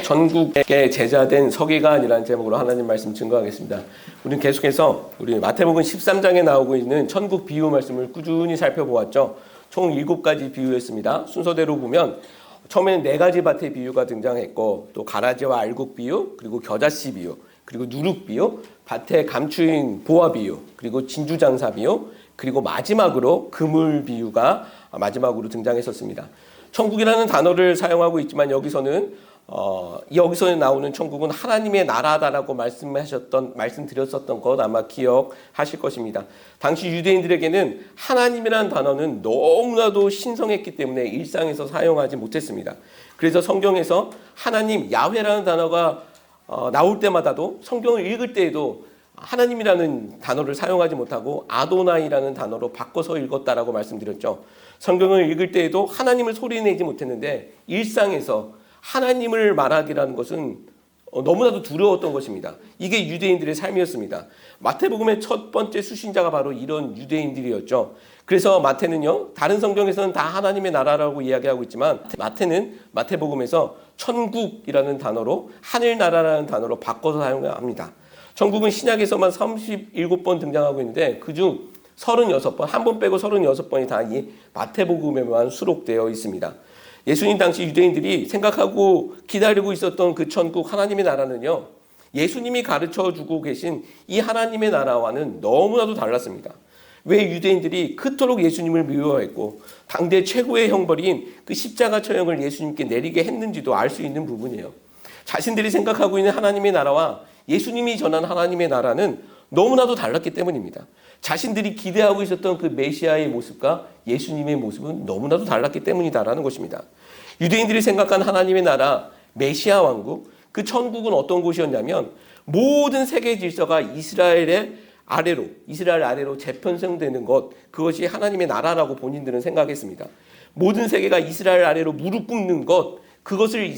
전국의 제자된 서기관이라는 제목으로 하나님 말씀 증거하겠습니다. 우리는 계속해서 우리 마태복음 13장에 나오고 있는 천국 비유 말씀을 꾸준히 살펴보았죠. 총 7가지 비유였습니다. 순서대로 보면 처음에는 4가지 밭의 비유가 등장했고, 또 가라지와 알곡 비유, 그리고 겨자씨 비유, 그리고 누룩 비유, 밭에 감추인 보화 비유, 그리고 진주장사 비유, 그리고 마지막으로 그물 비유가 마지막으로 등장했었습니다. 천국이라는 단어를 사용하고 있지만 여기서는 나오는 천국은 하나님의 나라다라고 말씀드렸었던 것 아마 기억하실 것입니다. 당시 유대인들에게는 하나님이라는 단어는 너무나도 신성했기 때문에 일상에서 사용하지 못했습니다. 그래서 성경에서 하나님, 야훼라는 단어가 나올 때마다도 성경을 읽을 때에도 하나님이라는 단어를 사용하지 못하고 아도나이라는 단어로 바꿔서 읽었다라고 말씀드렸죠. 성경을 읽을 때에도 하나님을 소리내지 못했는데 일상에서 하나님을 말하기라는 것은 너무나도 두려웠던 것입니다. 이게 유대인들의 삶이었습니다. 마태복음의 첫 번째 수신자가 바로 이런 유대인들이었죠. 그래서 마태는요, 다른 성경에서는 다 하나님의 나라라고 이야기하고 있지만 마태는 마태복음에서 천국이라는 단어로 하늘나라라는 단어로 바꿔서 사용합니다. 천국은 신약에서만 37번 등장하고 있는데 그중 36번, 한 번 빼고 36번이 다 이 마태복음에만 수록되어 있습니다. 예수님 당시 유대인들이 생각하고 기다리고 있었던 그 천국 하나님의 나라는요, 예수님이 가르쳐주고 계신 이 하나님의 나라와는 너무나도 달랐습니다. 왜 유대인들이 그토록 예수님을 미워했고 당대 최고의 형벌인 그 십자가 처형을 예수님께 내리게 했는지도 알 수 있는 부분이에요. 자신들이 생각하고 있는 하나님의 나라와 예수님이 전한 하나님의 나라는 너무나도 달랐기 때문입니다. 자신들이 기대하고 있었던 그 메시아의 모습과 예수님의 모습은 너무나도 달랐기 때문이다라는 것입니다. 유대인들이 생각한 하나님의 나라, 메시아 왕국, 그 천국은 어떤 곳이었냐면 모든 세계 질서가 이스라엘 아래로 재편성되는 것, 그것이 하나님의 나라라고 본인들은 생각했습니다. 모든 세계가 이스라엘 아래로 무릎 꿇는 것, 그것을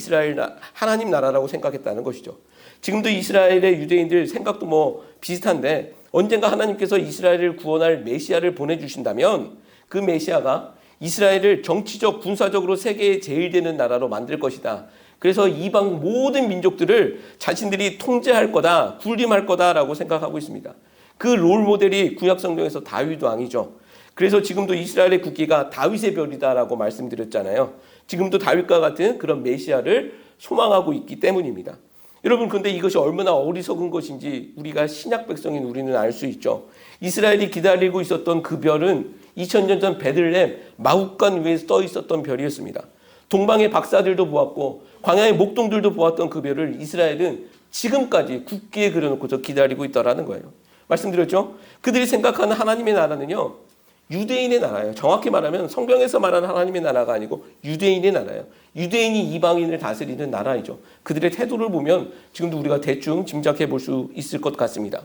하나님 나라라고 생각했다는 것이죠. 지금도 이스라엘의 유대인들 생각도 비슷한데 언젠가 하나님께서 이스라엘을 구원할 메시아를 보내주신다면 그 메시아가 이스라엘을 정치적, 군사적으로 세계에 제일 되는 나라로 만들 것이다. 그래서 이방 모든 민족들을 자신들이 통제할 거다, 군림할 거다라고 생각하고 있습니다. 그 롤 모델이 구약 성경에서 다윗 왕이죠. 그래서 지금도 이스라엘의 국기가 다윗의 별이다라고 말씀드렸잖아요. 지금도 다윗과 같은 그런 메시아를 소망하고 있기 때문입니다. 여러분, 근데 이것이 얼마나 어리석은 것인지 우리가 신약 백성인 우리는 알 수 있죠. 이스라엘이 기다리고 있었던 그 별은 2000년 전 베들레헴 마국간 위에 떠 있었던 별이었습니다. 동방의 박사들도 보았고 광야의 목동들도 보았던 그 별을 이스라엘은 지금까지 국기에 그려놓고서 기다리고 있다라는 거예요. 말씀드렸죠? 그들이 생각하는 하나님의 나라는요, 유대인의 나라예요. 정확히 말하면 성경에서 말하는 하나님의 나라가 아니고 유대인의 나라예요. 유대인이 이방인을 다스리는 나라이죠. 그들의 태도를 보면 지금도 우리가 대충 짐작해 볼 수 있을 것 같습니다.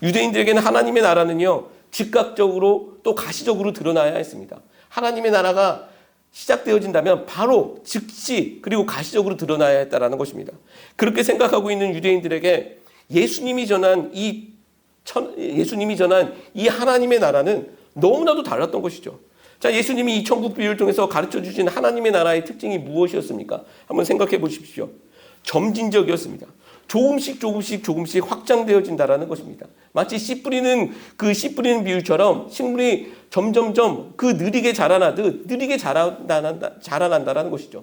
유대인들에게는 하나님의 나라는요, 즉각적으로 또 가시적으로 드러나야 했습니다. 하나님의 나라가 시작되어진다면 바로 즉시 그리고 가시적으로 드러나야 했다라는 것입니다. 그렇게 생각하고 있는 유대인들에게 예수님이 전한 이 하나님의 나라는 너무나도 달랐던 것이죠. 자, 예수님이 이 천국 비유를 통해서 가르쳐 주신 하나님의 나라의 특징이 무엇이었습니까? 한번 생각해 보십시오. 점진적이었습니다. 조금씩 확장되어진다라는 것입니다. 마치 씨 뿌리는 비유처럼 식물이 점점점 느리게 자라난다라는 것이죠.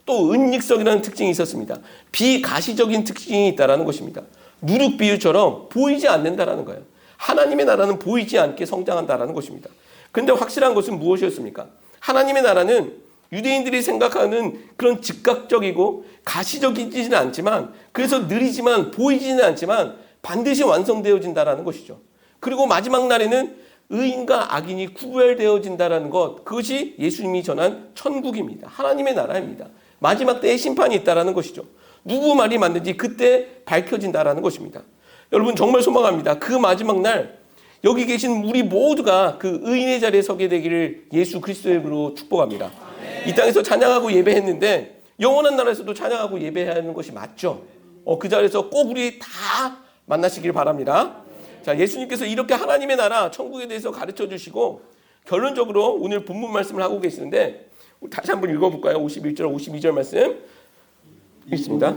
또 은닉성이라는 특징이 있었습니다. 비가시적인 특징이 있다라는 것입니다. 누룩 비유처럼 보이지 않는다라는 거예요. 하나님의 나라는 보이지 않게 성장한다라는 것입니다. 그런데 확실한 것은 무엇이었습니까? 하나님의 나라는 유대인들이 생각하는 그런 즉각적이고 가시적이지는 않지만, 그래서 느리지만 보이지는 않지만 반드시 완성되어진다라는 것이죠. 그리고 마지막 날에는 의인과 악인이 구별되어진다라는 것, 그것이 예수님이 전한 천국입니다. 하나님의 나라입니다. 마지막 때에 심판이 있다라는 것이죠. 누구 말이 맞는지 그때 밝혀진다라는 것입니다. 여러분, 정말 소망합니다. 그 마지막 날 여기 계신 우리 모두가 그 의인의 자리에 서게 되기를 예수 그리스도의 이름으로 축복합니다. 이 땅에서 찬양하고 예배했는데 영원한 나라에서도 찬양하고 예배하는 것이 맞죠. 그 자리에서 꼭 우리 다 만나시길 바랍니다. 자, 예수님께서 이렇게 하나님의 나라 천국에 대해서 가르쳐 주시고 결론적으로 오늘 본문 말씀을 하고 계시는데 다시 한번 읽어볼까요? 51절 52절 말씀. 있습니다.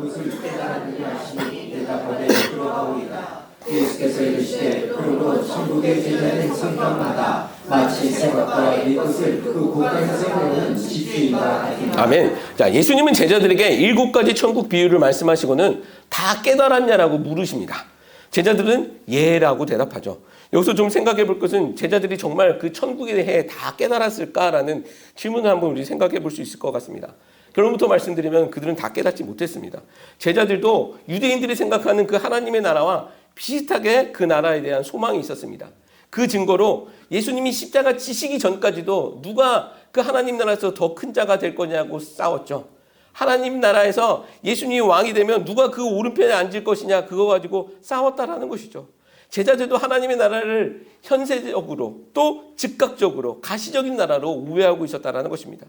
예수께서 이르시되 그러고 천국에 제자된 성경마다 마치 새벽과 이것을 그 고간에서 배우는 집주인과 같으니라. 아멘. 자, 예수님은 제자들에게 7가지 천국 비유를 말씀하시고는 다 깨달았냐라고 물으십니다. 제자들은 예라고 대답하죠. 여기서 좀 생각해 볼 것은 제자들이 정말 그 천국에 대해 다 깨달았을까라는 질문을 한번 우리 생각해 볼 수 있을 것 같습니다. 결론부터 말씀드리면 그들은 다 깨닫지 못했습니다. 제자들도 유대인들이 생각하는 그 하나님의 나라와 비슷하게 그 나라에 대한 소망이 있었습니다. 그 증거로 예수님이 십자가 지시기 전까지도 누가 그 하나님 나라에서 더 큰 자가 될 거냐고 싸웠죠. 하나님 나라에서 예수님이 왕이 되면 누가 그 오른편에 앉을 것이냐 그거 가지고 싸웠다라는 것이죠. 제자들도 하나님의 나라를 현세적으로 또 즉각적으로 가시적인 나라로 오해하고 있었다라는 것입니다.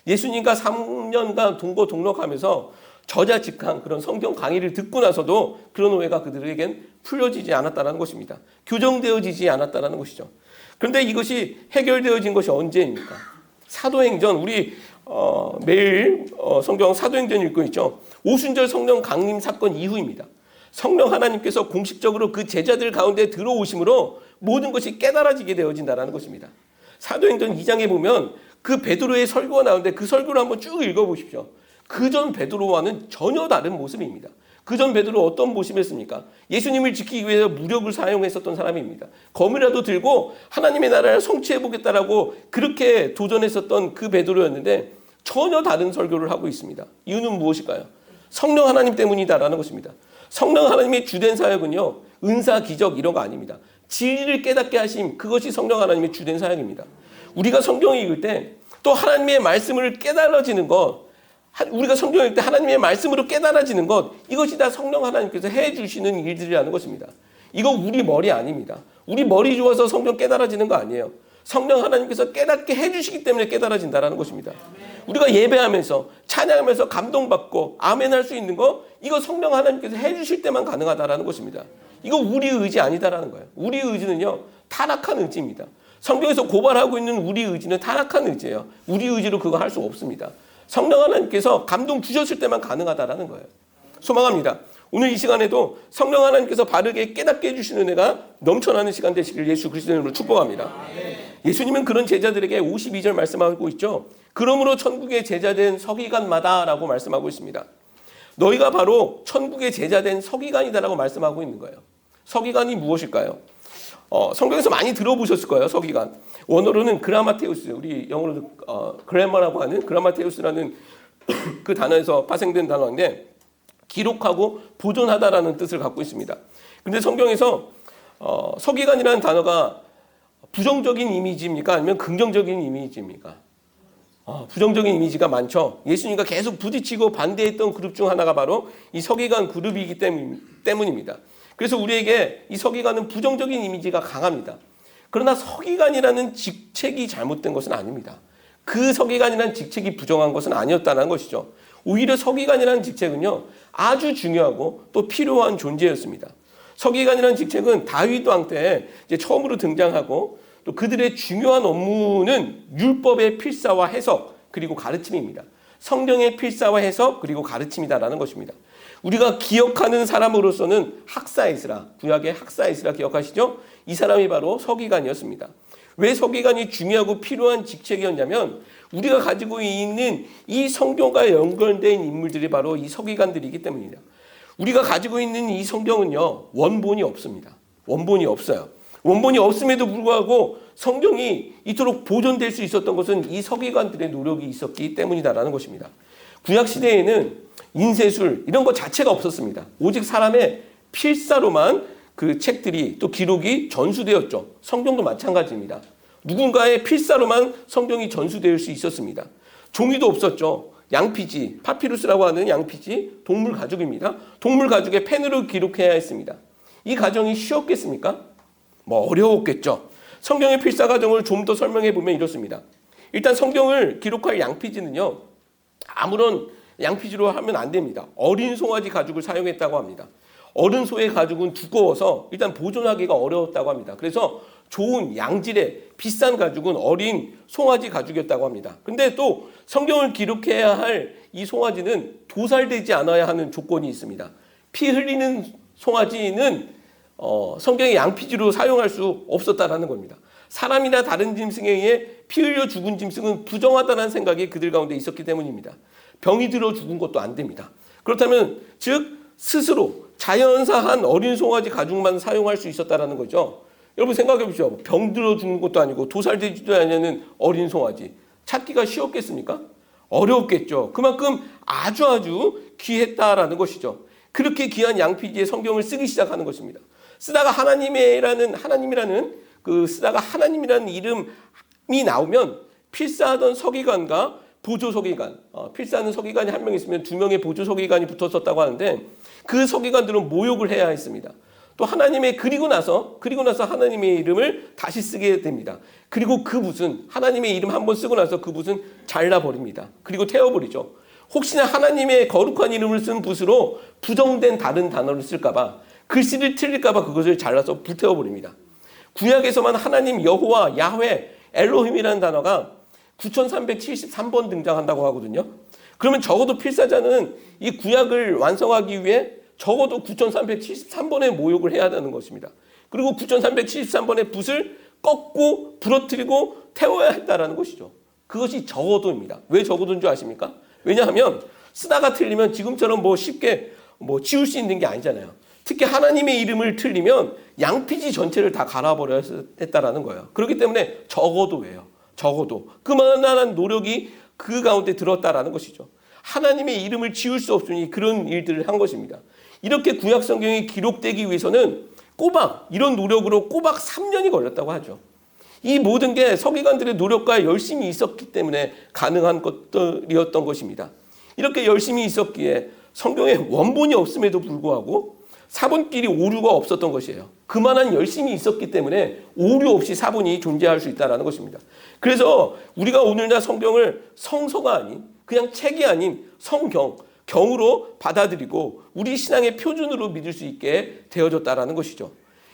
예수님과 3년간 동거동록하면서 저자직한 그런 성경 강의를 듣고 나서도 그런 오해가 그들에겐 풀려지지 않았다는 것입니다. 교정되어지지 않았다는 것이죠. 그런데 이것이 해결되어진 것이 언제입니까? 사도행전, 우리 매일 성경 사도행전 읽고 있죠. 오순절 성령 강림 사건 이후입니다. 성령 하나님께서 공식적으로 그 제자들 가운데 들어오심으로 모든 것이 깨달아지게 되어진다는 것입니다. 사도행전 2장에 보면 그 베드로의 설교가 나오는데 그 설교를 한번 쭉 읽어보십시오. 그전 베드로와는 전혀 다른 모습입니다. 그전 베드로 어떤 모습이었습니까? 예수님을 지키기 위해서 무력을 사용했었던 사람입니다. 검이라도 들고 하나님의 나라를 성취해보겠다라고 그렇게 도전했었던 그 베드로였는데 전혀 다른 설교를 하고 있습니다. 이유는 무엇일까요? 성령 하나님 때문이다라는 것입니다. 성령 하나님의 주된 사역은요, 은사, 기적 이런 거 아닙니다. 진리를 깨닫게 하심, 그것이 성령 하나님의 주된 사역입니다. 우리가 성경을 읽을 때 또 하나님의 말씀을 깨달아지는 것, 우리가 성경을 읽을 때 하나님의 말씀으로 깨달아지는 것, 이것이 다 성령 하나님께서 해주시는 일들이라는 것입니다. 이거 우리 머리 아닙니다. 우리 머리 좋아서 성경 깨달아지는 거 아니에요. 성령 하나님께서 깨닫게 해주시기 때문에 깨달아진다는 것입니다. 우리가 예배하면서 찬양하면서 감동받고 아멘 할 수 있는 거, 이거 성령 하나님께서 해주실 때만 가능하다는 것입니다. 이거 우리 의지 아니다라는 거예요. 우리 의지는요, 타락한 의지입니다. 성경에서 고발하고 있는 우리 의지는 타락한 의지예요. 우리 의지로 그거 할 수 없습니다. 성령 하나님께서 감동 주셨을 때만 가능하다라는 거예요. 소망합니다. 오늘 이 시간에도 성령 하나님께서 바르게 깨닫게 해주시는 은혜가 넘쳐나는 시간 되시길 예수 그리스도의 이름으로 축복합니다. 예수님은 그런 제자들에게 52절 말씀하고 있죠. 그러므로 천국의 제자된 서기관마다라고 말씀하고 있습니다. 너희가 바로 천국의 제자된 서기관이다라고 말씀하고 있는 거예요. 서기관이 무엇일까요? 성경에서 많이 들어보셨을 거예요. 서기관. 원어로는 그라마테우스, 우리 영어로 그래머라고 하는 그라마테우스라는 그 단어에서 파생된 단어인데 기록하고 보존하다라는 뜻을 갖고 있습니다. 근데 성경에서 서기관이라는 단어가 부정적인 이미지입니까? 아니면 긍정적인 이미지입니까? 부정적인 이미지가 많죠. 예수님과 계속 부딪히고 반대했던 그룹 중 하나가 바로 이 서기관 그룹이기 때문입니다. 그래서 우리에게 이 서기관은 부정적인 이미지가 강합니다. 그러나 서기관이라는 직책이 잘못된 것은 아닙니다. 그 서기관이라는 직책이 부정한 것은 아니었다는 것이죠. 오히려 서기관이라는 직책은요, 아주 중요하고 또 필요한 존재였습니다. 서기관이라는 직책은 다윗 왕 때 이제 처음으로 등장하고 또 그들의 중요한 업무는 율법의 필사와 해석 그리고 가르침입니다. 성경의 필사와 해석 그리고 가르침이다라는 것입니다. 우리가 기억하는 사람으로서는 학사에스라, 구약의 학사에스라 기억하시죠? 이 사람이 바로 서기관이었습니다. 왜 서기관이 중요하고 필요한 직책이었냐면 우리가 가지고 있는 이 성경과 연결된 인물들이 바로 이 서기관들이기 때문입니다. 우리가 가지고 있는 이 성경은요, 원본이 없습니다. 원본이 없어요. 원본이 없음에도 불구하고 성경이 이토록 보존될 수 있었던 것은 이 서기관들의 노력이 있었기 때문이다라는 것입니다. 구약 시대에는 인쇄술 이런 것 자체가 없었습니다. 오직 사람의 필사로만 그 책들이 또 기록이 전수되었죠. 성경도 마찬가지입니다. 누군가의 필사로만 성경이 전수될 수 있었습니다. 종이도 없었죠. 양피지, 파피루스라고 하는 양피지, 동물 가죽입니다. 동물 가죽에 펜으로 기록해야 했습니다. 이 과정이 쉬웠겠습니까? 어려웠겠죠. 성경의 필사 과정을 좀 더 설명해 보면 이렇습니다. 일단 성경을 기록할 양피지는요, 아무런 양피지로 하면 안 됩니다. 어린 송아지 가죽을 사용했다고 합니다. 어른 소의 가죽은 두꺼워서 일단 보존하기가 어려웠다고 합니다. 그래서 좋은 양질의 비싼 가죽은 어린 송아지 가죽이었다고 합니다. 근데 또 성경을 기록해야 할 이 송아지는 도살되지 않아야 하는 조건이 있습니다. 피 흘리는 송아지는 성경의 양피지로 사용할 수 없었다라는 겁니다. 사람이나 다른 짐승에 의해 피 흘려 죽은 짐승은 부정하다는 생각이 그들 가운데 있었기 때문입니다. 병이 들어 죽은 것도 안 됩니다. 그렇다면 즉 스스로 자연사한 어린 송아지 가죽만 사용할 수 있었다라는 거죠. 여러분 생각해 보십시오. 병 들어 죽는 것도 아니고 도살되지도 않는 어린 송아지 찾기가 쉬웠겠습니까? 어려웠겠죠. 그만큼 아주 귀했다라는 것이죠. 그렇게 귀한 양피지에 성경을 쓰기 시작하는 것입니다. 쓰다가 하나님이라는 이름이 나오면 필사하던 서기관과 보조 서기관, 필사하는 서기관이 한 명 있으면 두 명의 보조 서기관이 붙었었다고 하는데 그 서기관들은 모욕을 해야 했습니다. 또 그리고 나서 하나님의 이름을 다시 쓰게 됩니다. 그리고 그 붓은 하나님의 이름 한번 쓰고 나서 그 붓은 잘라버립니다. 그리고 태워버리죠. 혹시나 하나님의 거룩한 이름을 쓴 붓으로 부정된 다른 단어를 쓸까봐 글씨를 틀릴까봐 그것을 잘라서 불태워버립니다. 구약에서만 하나님 여호와 야훼 엘로힘이라는 단어가 9373번 등장한다고 하거든요. 그러면 적어도 필사자는 이 구약을 완성하기 위해 적어도 9373번의 모욕을 해야 하는 것입니다. 그리고 9373번의 붓을 꺾고 부러뜨리고 태워야 했다라는 것이죠. 그것이 적어도입니다. 왜 적어도인 줄 아십니까? 왜냐하면 쓰다가 틀리면 지금처럼 쉽게 지울 수 있는 게 아니잖아요. 특히 하나님의 이름을 틀리면 양피지 전체를 다 갈아버려야 했다라는 거예요. 그렇기 때문에 적어도예요. 적어도 그만한 노력이 그 가운데 들었다라는 것이죠. 하나님의 이름을 지울 수 없으니 그런 일들을 한 것입니다. 이렇게 구약 성경이 기록되기 위해서는 이런 노력으로 꼬박 3년이 걸렸다고 하죠. 이 모든 게 서기관들의 노력과 열심이 있었기 때문에 가능한 것들이었던 것입니다. 이렇게 열심히 있었기에 성경에 원본이 없음에도 불구하고 사본끼리 오류가 없었던 것이에요. 그만한 열심이 있었기 때문에 오류 없이 사본이 존재할 수 있다는 것입니다. 그래서 우리가 오늘날 성경을 성서가 아닌 그냥 책이 아닌 경으로 받아들이고 우리 신앙의 표준으로 믿을 수 있게 되어졌다는 것이죠.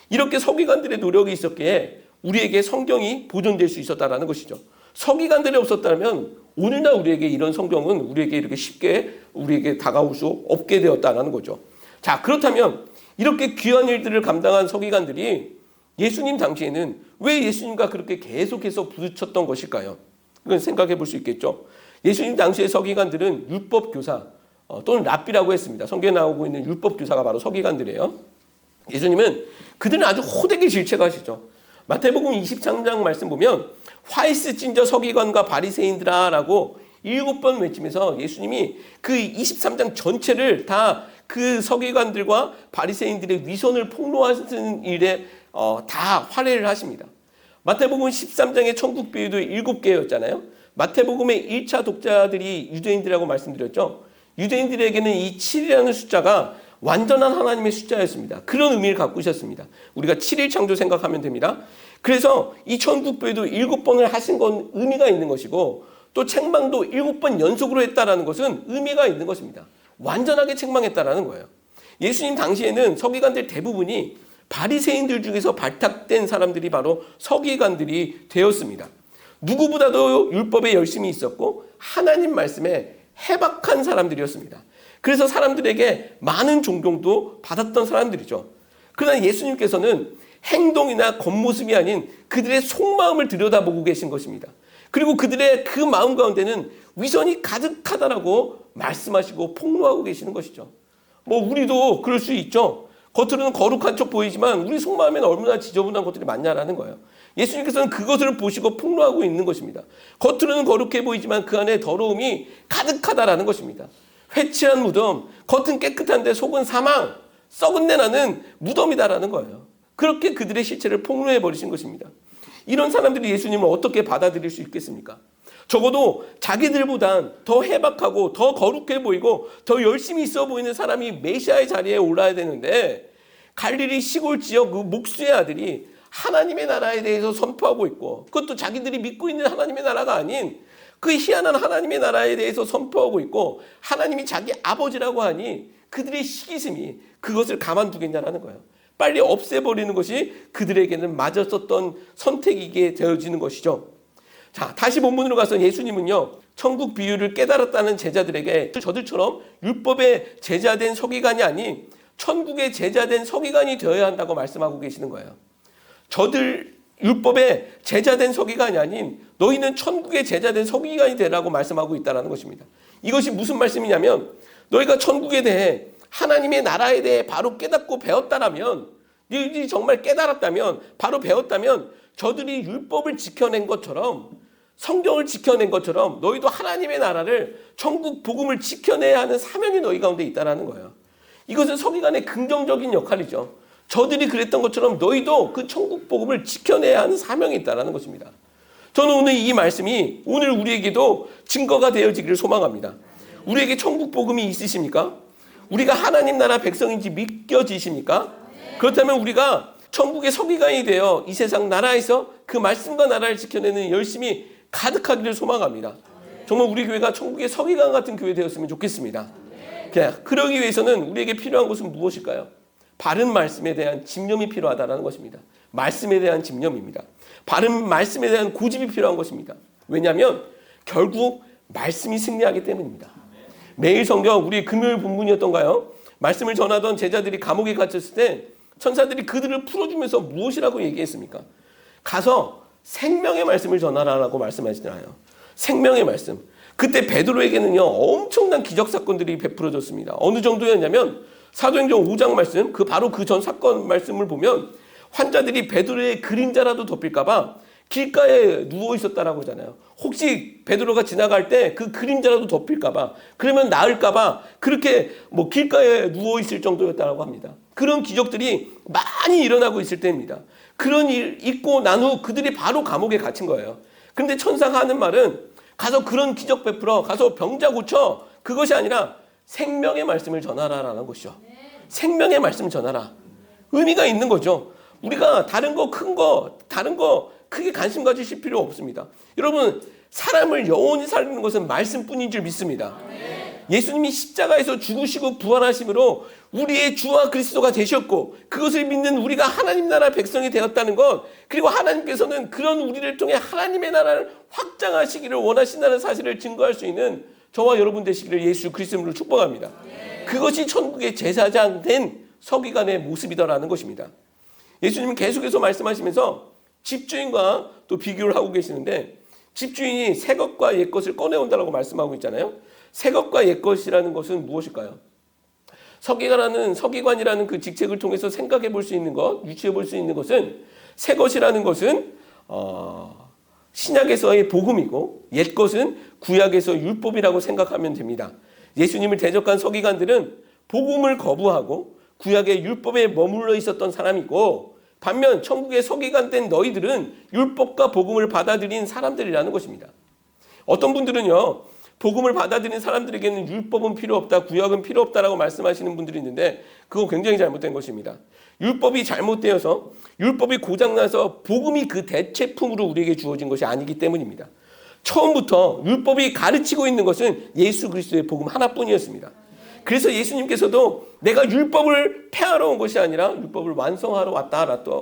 이렇게 서기관들의 노력이 있었기에 우리에게 성경이 보존될 수 있었다는 것이죠. 서기관들이 없었다면 오늘날 우리에게 이런 성경은 우리에게 이렇게 쉽게 우리에게 다가올 수 없게 되었다는 거죠. 자, 그렇다면 이렇게 귀한 일들을 감당한 서기관들이 예수님 당시에는 왜 예수님과 그렇게 계속해서 부딪혔던 것일까요? 이건 생각해 볼 수 있겠죠. 예수님 당시의 서기관들은 율법 교사 또는 랍비라고 했습니다. 성경에 나오고 있는 율법 교사가 바로 서기관들이에요. 예수님은 그들은 아주 호되게 질책하시죠. 마태복음 23장 말씀 보면 화이스 찐저 서기관과 바리새인들아라고 7번 외치면서 예수님이 그 23장 전체를 다 그 서기관들과 바리새인들의 위선을 폭로하는 일에 다 활애를 하십니다. 마태복음 13장의 천국 비유도 7개였잖아요. 마태복음의 1차 독자들이 유대인들이라고 말씀드렸죠. 유대인들에게는 이 7이라는 숫자가 완전한 하나님의 숫자였습니다. 그런 의미를 갖고 있었습니다. 우리가 7일 창조 생각하면 됩니다. 그래서 이 천국 비유도 7번을 하신 건 의미가 있는 것이고 또 책망도 7번 연속으로 했다라는 것은 의미가 있는 것입니다. 완전하게 책망했다라는 거예요. 예수님 당시에는 서기관들 대부분이 바리새인들 중에서 발탁된 사람들이 바로 서기관들이 되었습니다. 누구보다도 율법에 열심히 있었고 하나님 말씀에 해박한 사람들이었습니다. 그래서 사람들에게 많은 존경도 받았던 사람들이죠. 그러나 예수님께서는 행동이나 겉모습이 아닌 그들의 속마음을 들여다보고 계신 것입니다. 그리고 그들의 그 마음 가운데는 위선이 가득하다라고 말씀하시고 폭로하고 계시는 것이죠. 우리도 그럴 수 있죠. 겉으로는 거룩한 척 보이지만 우리 속마음에는 얼마나 지저분한 것들이 많냐라는 거예요. 예수님께서는 그것을 보시고 폭로하고 있는 것입니다. 겉으로는 거룩해 보이지만 그 안에 더러움이 가득하다라는 것입니다. 회치한 무덤, 겉은 깨끗한데 속은 사망, 썩은 내 나는 무덤이다라는 거예요. 그렇게 그들의 실체를 폭로해 버리신 것입니다. 이런 사람들이 예수님을 어떻게 받아들일 수 있겠습니까? 적어도 자기들보단 더 해박하고 더 거룩해 보이고 더 열심히 있어 보이는 사람이 메시아의 자리에 올라야 되는데 갈릴리 시골 지역 그 목수의 아들이 하나님의 나라에 대해서 선포하고 있고 그것도 자기들이 믿고 있는 하나님의 나라가 아닌 그 희한한 하나님의 나라에 대해서 선포하고 있고 하나님이 자기 아버지라고 하니 그들의 시기심이 그것을 가만두겠냐라는 거예요. 빨리 없애버리는 것이 그들에게는 맞았었던 선택이게 되어지는 것이죠. 자, 다시 본문으로 가서 예수님은요, 천국 비유를 깨달았다는 제자들에게 저들처럼 율법의 제자된 서기관이 아닌 천국의 제자된 서기관이 되어야 한다고 말씀하고 계시는 거예요. 저들 율법의 제자된 서기관이 아닌 너희는 천국의 제자된 서기관이 되라고 말씀하고 있다는 것입니다. 이것이 무슨 말씀이냐면 너희가 천국에 대해 하나님의 나라에 대해 바로 깨닫고 배웠다라면, 너희들이 정말 깨달았다면, 바로 배웠다면 저들이 율법을 지켜낸 것처럼, 성경을 지켜낸 것처럼 너희도 하나님의 나라를, 천국 복음을 지켜내야 하는 사명이 너희 가운데 있다는 거예요. 이것은 서기관의 긍정적인 역할이죠. 저들이 그랬던 것처럼 너희도 그 천국 복음을 지켜내야 하는 사명이 있다는 것입니다. 저는 오늘 이 말씀이 오늘 우리에게도 증거가 되어지기를 소망합니다. 우리에게 천국 복음이 있으십니까? 우리가 하나님 나라 백성인지 믿겨지십니까? 그렇다면 우리가 천국의 서기관이 되어 이 세상 나라에서 그 말씀과 나라를 지켜내는 열심이 가득하기를 소망합니다. 정말 우리 교회가 천국의 서기관 같은 교회 되었으면 좋겠습니다. 그러기 위해서는 우리에게 필요한 것은 무엇일까요? 바른 말씀에 대한 집념이 필요하다는 것입니다. 말씀에 대한 집념입니다. 바른 말씀에 대한 고집이 필요한 것입니다. 왜냐하면 결국 말씀이 승리하기 때문입니다. 매일 성경, 우리 금요일 본문이었던가요? 말씀을 전하던 제자들이 감옥에 갇혔을 때 천사들이 그들을 풀어주면서 무엇이라고 얘기했습니까? 가서 생명의 말씀을 전하라라고 말씀하시잖아요. 생명의 말씀. 그때 베드로에게는요, 엄청난 기적 사건들이 베풀어졌습니다. 어느 정도였냐면 사도행전 5장 말씀, 바로 그 전 사건 말씀을 보면 환자들이 베드로의 그림자라도 덮일까봐 길가에 누워 있었다라고 하잖아요. 혹시 베드로가 지나갈 때 그 그림자라도 덮일까봐, 그러면 나을까봐 그렇게 길가에 누워 있을 정도였다라고 합니다. 그런 기적들이 많이 일어나고 있을 때입니다. 그런 일 있고 난 후 그들이 바로 감옥에 갇힌 거예요. 그런데 천사가 하는 말은 가서 그런 기적 베풀어, 가서 병자 고쳐, 그것이 아니라 생명의 말씀을 전하라라는 것이죠. 생명의 말씀 전하라. 의미가 있는 거죠. 우리가 다른 거, 큰 거, 다른 거 크게 관심 가지실 필요 없습니다. 여러분, 사람을 영원히 살리는 것은 말씀뿐인 줄 믿습니다. 예수님이 십자가에서 죽으시고 부활하심으로 우리의 주와 그리스도가 되셨고, 그것을 믿는 우리가 하나님 나라 백성이 되었다는 것, 그리고 하나님께서는 그런 우리를 통해 하나님의 나라를 확장하시기를 원하신다는 사실을 증거할 수 있는 저와 여러분 되시기를 예수 그리스도로 축복합니다. 그것이 천국의 제사장 된 서기관의 모습이다라는 것입니다. 예수님은 계속해서 말씀하시면서 집주인과 또 비교를 하고 계시는데, 집주인이 새 것과 옛 것을 꺼내온다라고 말씀하고 있잖아요. 새 것과 옛 것이라는 것은 무엇일까요? 서기관이라는 그 직책을 통해서 생각해 볼 수 있는 것, 유추해 볼 수 있는 것은, 새 것이라는 것은 신약에서의 복음이고 옛 것은 구약에서 율법이라고 생각하면 됩니다. 예수님을 대적한 서기관들은 복음을 거부하고 구약의 율법에 머물러 있었던 사람이고, 반면 천국의 서기관 된 너희들은 율법과 복음을 받아들인 사람들이라는 것입니다. 어떤 분들은요, 복음을 받아들인 사람들에게는 율법은 필요 없다, 구약은 필요 없다라고 말씀하시는 분들이 있는데, 그거 굉장히 잘못된 것입니다. 율법이 잘못되어서, 율법이 고장나서 복음이 그 대체품으로 우리에게 주어진 것이 아니기 때문입니다. 처음부터 율법이 가르치고 있는 것은 예수 그리스도의 복음 하나뿐이었습니다. 그래서 예수님께서도 내가 율법을 폐하러 온 것이 아니라 율법을 완성하러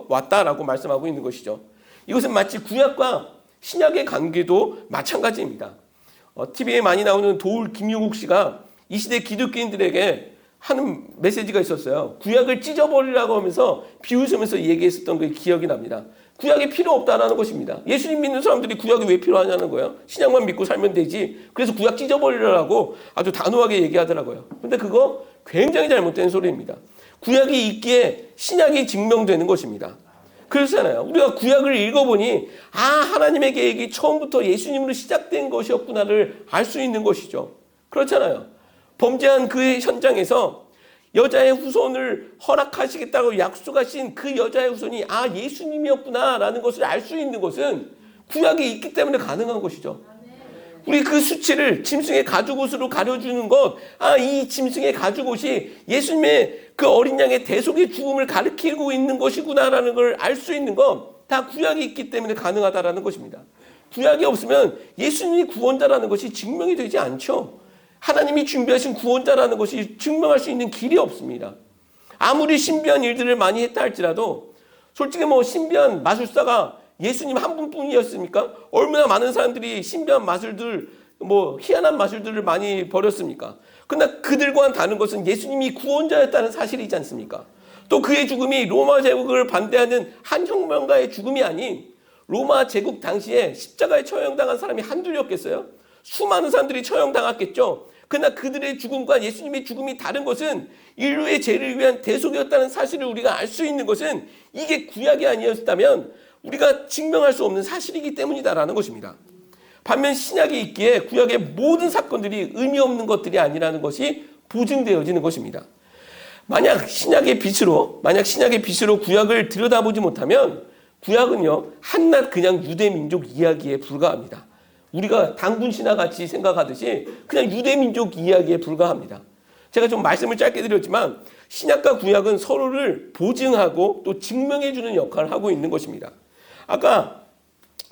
왔다라고 말씀하고 있는 것이죠. 이것은 마치 구약과 신약의 관계도 마찬가지입니다. TV에 많이 나오는 도울 김용욱 씨가 이 시대 기독교인들에게 하는 메시지가 있었어요. 구약을 찢어버리라고 하면서 비웃으면서 얘기했었던 그 기억이 납니다. 구약이 필요 없다라는 것입니다. 예수님 믿는 사람들이 구약이 왜 필요하냐는 거예요. 신약만 믿고 살면 되지. 그래서 구약 찢어버리라고 아주 단호하게 얘기하더라고요. 근데 그거 굉장히 잘못된 소리입니다. 구약이 있기에 신약이 증명되는 것입니다. 그렇잖아요. 우리가 구약을 읽어보니 하나님의 계획이 처음부터 예수님으로 시작된 것이었구나를 알 수 있는 것이죠. 그렇잖아요. 범죄한 그 현장에서 여자의 후손을 허락하시겠다고 약속하신 그 여자의 후손이 예수님이었구나라는 것을 알 수 있는 것은 구약이 있기 때문에 가능한 것이죠. 우리 그 수치를 짐승의 가죽옷으로 가려주는 것, 이 짐승의 가죽옷이 예수님의 그 어린 양의 대속의 죽음을 가리키고 있는 것이구나라는 걸 알 수 있는 건 다 구약이 있기 때문에 가능하다라는 것입니다. 구약이 없으면 예수님이 구원자라는 것이 증명이 되지 않죠. 하나님이 준비하신 구원자라는 것이 증명할 수 있는 길이 없습니다. 아무리 신비한 일들을 많이 했다 할지라도 솔직히 뭐 신비한 마술사가 예수님 한 분뿐이었습니까? 얼마나 많은 사람들이 신비한 마술들, 뭐 희한한 마술들을 많이 벌였습니까? 그러나 그들과는 다른 것은 예수님이 구원자였다는 사실이지 않습니까? 또 그의 죽음이 로마 제국을 반대하는 한 혁명가의 죽음이 아닌 로마 제국 당시에 십자가에 처형당한 사람이 한둘이었겠어요? 수많은 사람들이 처형당했겠죠. 그러나 그들의 죽음과 예수님의 죽음이 다른 것은 인류의 죄를 위한 대속이었다는 사실을 우리가 알 수 있는 것은 이게 구약이 아니었다면 우리가 증명할 수 없는 사실이기 때문이다라는 것입니다. 반면 신약이 있기에 구약의 모든 사건들이 의미 없는 것들이 아니라는 것이 보증되어지는 것입니다. 만약 신약의 빛으로 구약을 들여다보지 못하면 구약은요 한낱 그냥 유대 민족 이야기에 불과합니다. 우리가 당군 신화 같이 생각하듯이 그냥 유대 민족 이야기에 불과합니다. 제가 좀 말씀을 짧게 드렸지만 신약과 구약은 서로를 보증하고 또 증명해주는 역할을 하고 있는 것입니다. 아까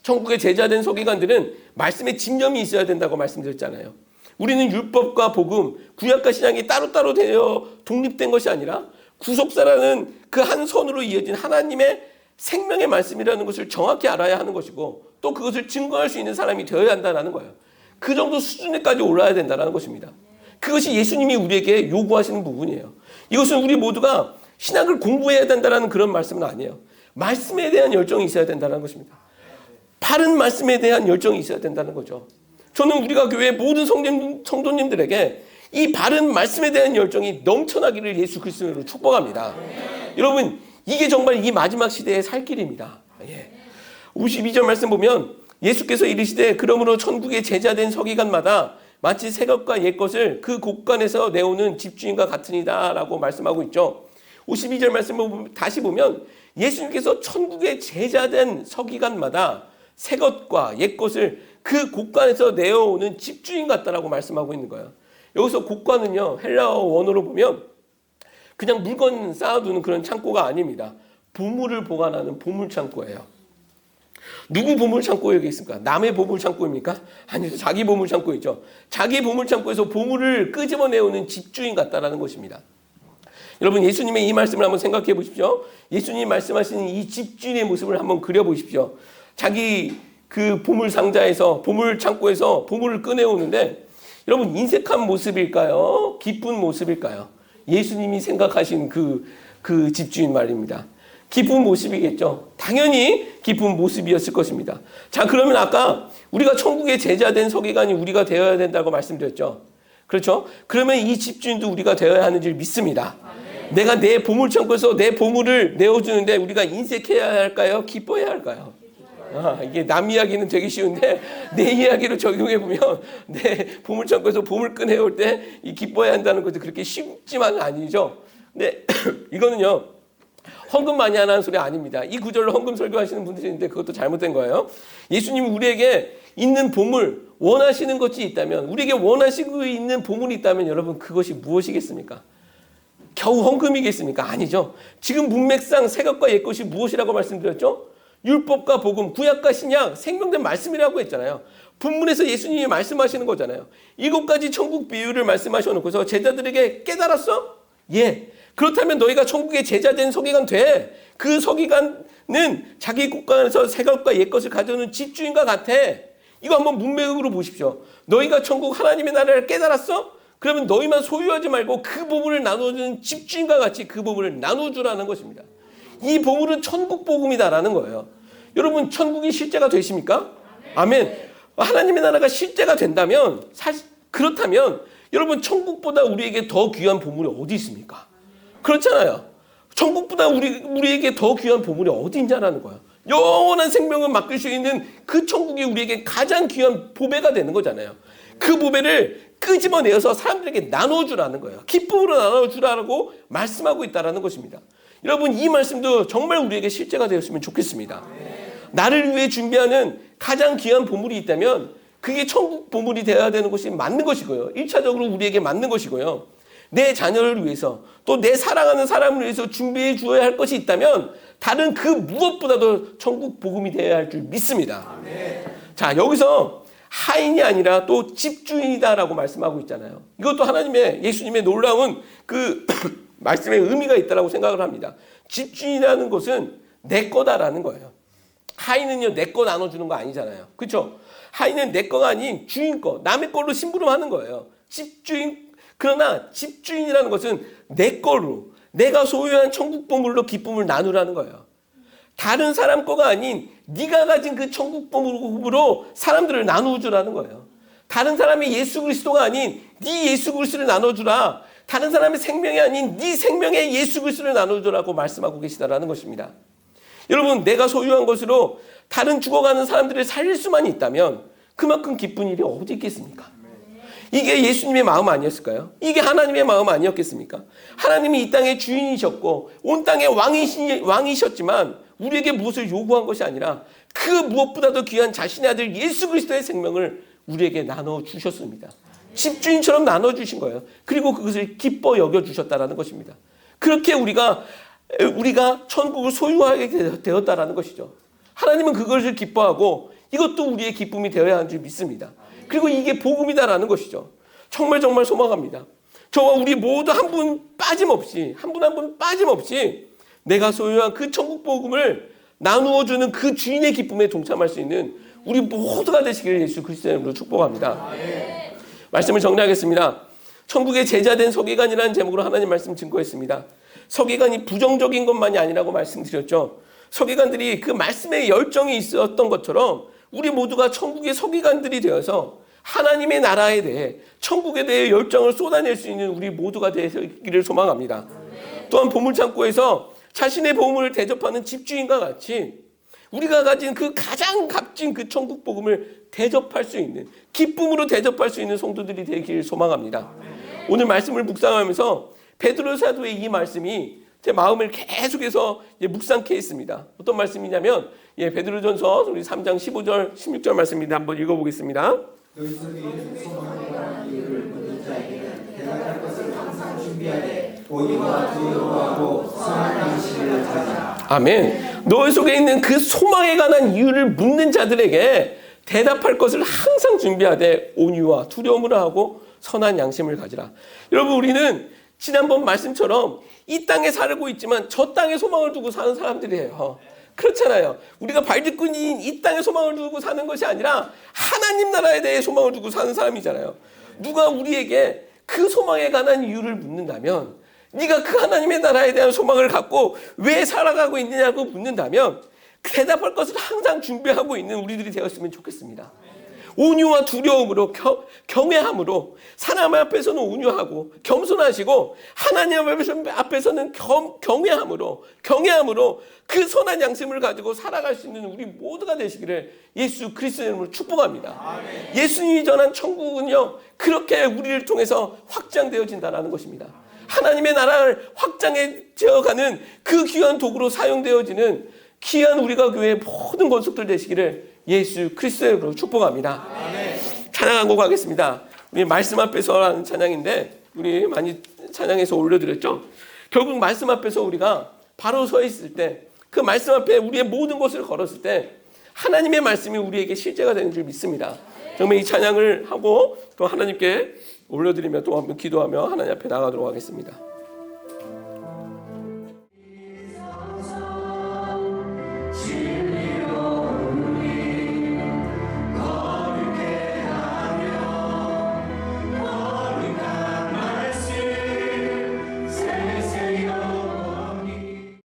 천국의 제자된 서기관들은 말씀에 집념이 있어야 된다고 말씀드렸잖아요. 우리는 율법과 복음, 구약과 신약이 따로따로 되어 독립된 것이 아니라 구속사라는 그 한 선으로 이어진 하나님의 생명의 말씀이라는 것을 정확히 알아야 하는 것이고 또 그것을 증거할 수 있는 사람이 되어야 한다는 거예요. 그 정도 수준에까지 올라야 된다는 것입니다. 그것이 예수님이 우리에게 요구하시는 부분이에요. 이것은 우리 모두가 신학을 공부해야 된다는 그런 말씀은 아니에요. 말씀에 대한 열정이 있어야 된다는 것입니다. 바른 말씀에 대한 열정이 있어야 된다는 거죠. 저는 우리가 교회 모든 성도님들에게 이 바른 말씀에 대한 열정이 넘쳐나기를 예수 그리스도로 축복합니다. 여러분 이게 정말 이 마지막 시대의 살 길입니다. 52절 말씀 보면 예수께서 이르시되 그러므로 천국의 제자된 서기관마다 마치 새 것과 옛 것을 그 곳간에서 내오는 집주인과 같으니라 라고 말씀하고 있죠. 52절 말씀을 다시 보면 예수님께서 천국의 제자된 서기관마다 새 것과 옛 것을 그 곳간에서 내어오는 집주인 같다라고 말씀하고 있는 거예요. 여기서 곳간은요 헬라어 원어로 보면 그냥 물건 쌓아두는 그런 창고가 아닙니다. 보물을 보관하는 보물창고예요. 누구 보물창고에 여기 있습니까? 남의 보물창고입니까? 아니죠. 자기 보물창고이죠. 자기 보물창고에서 보물을 끄집어내오는 집주인 같다라는 것입니다. 여러분 예수님의 이 말씀을 한번 생각해 보십시오. 예수님이 말씀하시는 이 집주인의 모습을 한번 그려보십시오. 자기 그 보물상자에서 보물창고에서 보물을 꺼내오는데 여러분 인색한 모습일까요? 기쁜 모습일까요? 예수님이 생각하신 그 집주인 말입니다. 기쁜 모습이겠죠. 당연히 기쁜 모습이었을 것입니다. 자, 그러면 아까 우리가 천국의 제자된 서기관이 우리가 되어야 된다고 말씀드렸죠. 그렇죠? 그러면 이 집주인도 우리가 되어야 하는 줄 믿습니다. 내가 내 보물창고에서 내 보물을 내어주는데 우리가 인색해야 할까요? 기뻐해야 할까요? 이게 남 이야기는 되게 쉬운데 내 이야기로 적용해보면 내 보물창고에서 보물 꺼내올 때 이 기뻐해야 한다는 것도 그렇게 쉽지만은 아니죠. 근데 이거는요. 헌금 많이 하는 소리 아닙니다. 이 구절로 헌금 설교하시는 분들이 있는데 그것도 잘못된 거예요. 예수님이 우리에게 있는 보물, 원하시는 것이 있다면 우리에게 원하시고 있는 보물이 있다면 여러분 그것이 무엇이겠습니까? 겨우 헌금이겠습니까? 아니죠. 지금 문맥상 새 것과 옛 것이 무엇이라고 말씀드렸죠? 율법과 복음, 구약과 신약, 생명된 말씀이라고 했잖아요. 본문에서 예수님이 말씀하시는 거잖아요. 7가지 천국 비유를 말씀하셔놓고서 제자들에게 깨달았어? 예. 그렇다면 너희가 천국의 제자된 서기관 돼. 그 서기관은 자기 곳간에서 새 것과 옛 것을 가져오는 집주인과 같아. 이거 한번 문맥으로 보십시오. 너희가 천국 하나님의 나라를 깨달았어? 그러면 너희만 소유하지 말고 그 보물을 나눠주는 집주인과 같이 그 보물을 나눠주라는 것입니다. 이 보물은 천국 복음이다라는 거예요. 여러분 천국이 실제가 되십니까? 아멘. 하나님의 나라가 실제가 된다면 그렇다면 여러분 천국보다 우리에게 더 귀한 보물이 어디 있습니까? 그렇잖아요. 천국보다 우리에게 더 귀한 보물이 어디 있냐라는 거예요. 영원한 생명을 맡길 수 있는 그 천국이 우리에게 가장 귀한 보배가 되는 거잖아요. 그 보배를 끄집어내어서 사람들에게 나눠주라는 거예요. 기쁨으로 나눠주라고 말씀하고 있다는 것입니다. 여러분 이 말씀도 정말 우리에게 실제가 되었으면 좋겠습니다. 나를 위해 준비하는 가장 귀한 보물이 있다면 그게 천국 보물이 되어야 되는 것이 맞는 것이고요. 1차적으로 우리에게 맞는 것이고요. 내 자녀를 위해서 또 내 사랑하는 사람을 위해서 준비해 주어야 할 것이 있다면 다른 그 무엇보다도 천국 복음이 되어야 할 줄 믿습니다. 자, 여기서 하인이 아니라 또 집주인이다라고 말씀하고 있잖아요. 이것도 하나님의 예수님의 놀라운 그 말씀에 의미가 있다고 생각을 합니다. 집주인이라는 것은 내 거다라는 거예요. 하인은요, 내 거 나눠주는 거 아니잖아요. 그렇죠? 하인은 내 거가 아닌 주인 거, 남의 걸로 심부름하는 거예요. 집주인, 그러나 집주인이라는 것은 내 걸로, 내가 소유한 천국 보물로 기쁨을 나누라는 거예요. 다른 사람 거가 아닌 네가 가진 그 천국 보물로 사람들을 나누어주라는 거예요. 다른 사람의 예수 그리스도가 아닌 네 예수 그리스도를 나눠주라. 다른 사람의 생명이 아닌 네 생명의 예수 그리스도를 나눠주라고 말씀하고 계시다라는 것입니다. 여러분, 내가 소유한 것으로 다른 죽어가는 사람들을 살릴 수만 있다면 그만큼 기쁜 일이 어디 있겠습니까? 이게 예수님의 마음 아니었을까요? 이게 하나님의 마음 아니었겠습니까? 하나님이 이 땅의 주인이셨고 온 땅의 왕이셨지만 우리에게 무엇을 요구한 것이 아니라 그 무엇보다도 귀한 자신의 아들 예수 그리스도의 생명을 우리에게 나눠주셨습니다. 집주인처럼 나눠주신 거예요. 그리고 그것을 기뻐 여겨주셨다는 것입니다. 그렇게 우리가 천국을 소유하게 되었다라는 것이죠. 하나님은 그것을 기뻐하고 이것도 우리의 기쁨이 되어야 하는 줄 믿습니다. 그리고 이게 복음이다라는 것이죠. 정말 소망합니다. 저와 우리 모두 한 분 빠짐없이, 한 분 빠짐없이 내가 소유한 그 천국 복음을 나누어주는 그 주인의 기쁨에 동참할 수 있는 우리 모두가 되시기를 예수 그리스도의 이름으로 축복합니다. 말씀을 정리하겠습니다. 천국의 제자된 서기관이라는 제목으로 하나님 말씀 증거했습니다. 서기관이 부정적인 것만이 아니라고 말씀드렸죠. 서기관들이 그 말씀에 열정이 있었던 것처럼 우리 모두가 천국의 서기관들이 되어서 하나님의 나라에 대해, 천국에 대해 열정을 쏟아낼 수 있는 우리 모두가 되기를 소망합니다. 또한 보물창고에서 자신의 보물을 대접하는 집주인과 같이 우리가 가진 그 가장 값진 그 천국 복음을 대접할 수 있는, 기쁨으로 대접할 수 있는 성도들이 되기를 소망합니다. 오늘 말씀을 묵상하면서 베드로 사도의 이 말씀이 제 마음을 계속해서 묵상케 했습니다. 어떤 말씀이냐면 베드로전서 우리 3장 15절 16절 말씀입니다. 한번 읽어보겠습니다. 너희 속에 있는 소망에 관한 이유를 묻는 자에게는 대답할 것을 항상 준비하되 오기와 두려워하고 선한 양심을 가지라. 아멘. 너희 속에 있는 그 소망에 관한 이유를 묻는 자들에게 대답할 것을 항상 준비하되 온유와 두려움을 하고 선한 양심을 가지라. 여러분, 우리는 지난번 말씀처럼 이 땅에 살고 있지만 저 땅에 소망을 두고 사는 사람들이에요. 그렇잖아요. 우리가 발딛고 있는 이 땅에 소망을 두고 사는 것이 아니라 하나님 나라에 대해 소망을 두고 사는 사람이잖아요. 누가 우리에게 그 소망에 관한 이유를 묻는다면, 네가 그 하나님의 나라에 대한 소망을 갖고 왜 살아가고 있느냐고 묻는다면 대답할 것을 항상 준비하고 있는 우리들이 되었으면 좋겠습니다. 온유와 두려움으로, 경외함으로, 사람 앞에서는 온유하고 겸손하시고 하나님 앞에서는 경외함으로 그 선한 양심을 가지고 살아갈 수 있는 우리 모두가 되시기를 예수 그리스도의 이름으로 축복합니다. 아멘. 예수님이 전한 천국은요, 그렇게 우리를 통해서 확장되어진다는 것입니다. 하나님의 나라를 확장해져가는 그 귀한 도구로 사용되어지는 귀한 우리가 교회의 모든 권속들 되시기를 예수 그리스도의 이름으로 축복합니다. 아멘. 찬양 한 곡 하겠습니다. 우리 말씀 앞에서라는 찬양인데 우리 많이 찬양해서 올려드렸죠. 결국 말씀 앞에서 우리가 바로 서 있을 때, 그 말씀 앞에 우리의 모든 것을 걸었을 때 하나님의 말씀이 우리에게 실제가 되는 줄 믿습니다. 정말 이 찬양을 하고 또 하나님께 올려드리며 또 한번 기도하며 하나님 앞에 나가도록 하겠습니다.